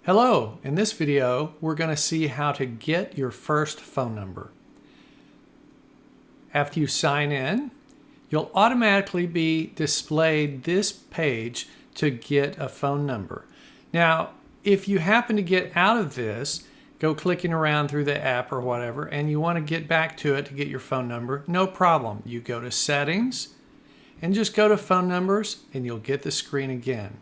Hello, in this video we're going to see how to get your first phone number. After you sign in, you'll automatically be displayed this page to get a phone number. Now, if you happen to get out of this, go clicking around through the app or whatever, and you want to get back to it to get your phone number, no problem. You go to Settings and just go to Phone Numbers and you'll get the screen again.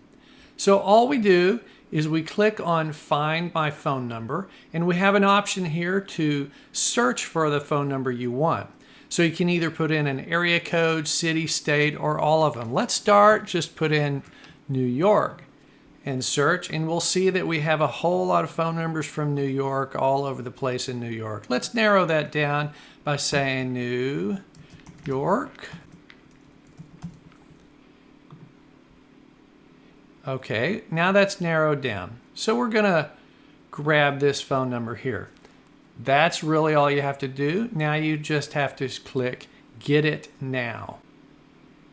So all we do is we click on Find My Phone Number, and we have an option here to search for the phone number you want. So you can either put in an area code, city, state, or all of them. Let's start, just put in New York and search, and we'll see that we have a whole lot of phone numbers from New York all over the place in New York. Let's narrow that down by saying New York. Okay, now that's narrowed down. So we're going to grab this phone number here. That's really all you have to do. Now you just have to click Get It Now.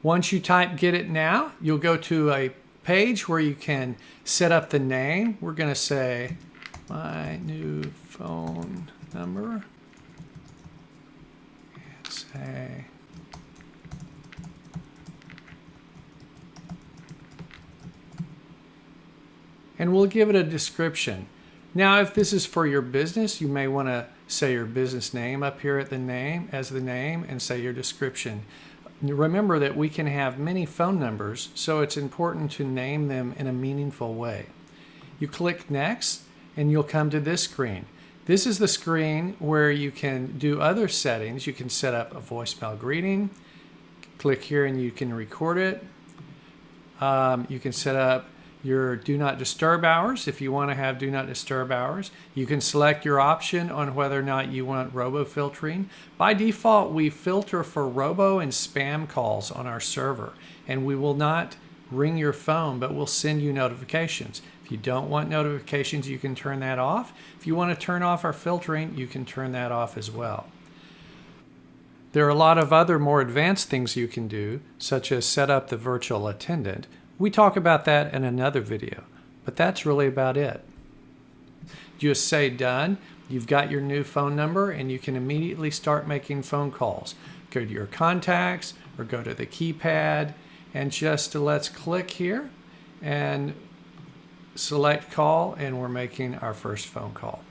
Once you type Get It Now, you'll go to a page where you can set up the name. We're going to say my new phone number. And say and we'll give it a description. Now, if this is for your business, you may want to say your business name up here at the name and say your description. Remember that we can have many phone numbers, so it's important to name them in a meaningful way. You click Next and you'll come to this screen. This is the screen where you can do other settings. You can set up a voicemail greeting. Click here and you can record it. You can set up your do not disturb hours if you want to have do not disturb hours. You can select your option on whether or not you want robo filtering. By default, we filter for robo and spam calls on our server, and we will not ring your phone, but we'll send you notifications. If you don't want notifications, you can turn that off. If you want to turn off our filtering, you can turn that off as well. There are a lot of other more advanced things you can do, such as set up the virtual attendant. We talk about that in another video, but that's really about it. Just say done. You've got your new phone number and you can immediately start making phone calls. Go to your contacts or go to the keypad and just let's click here and select call, and we're making our first phone call.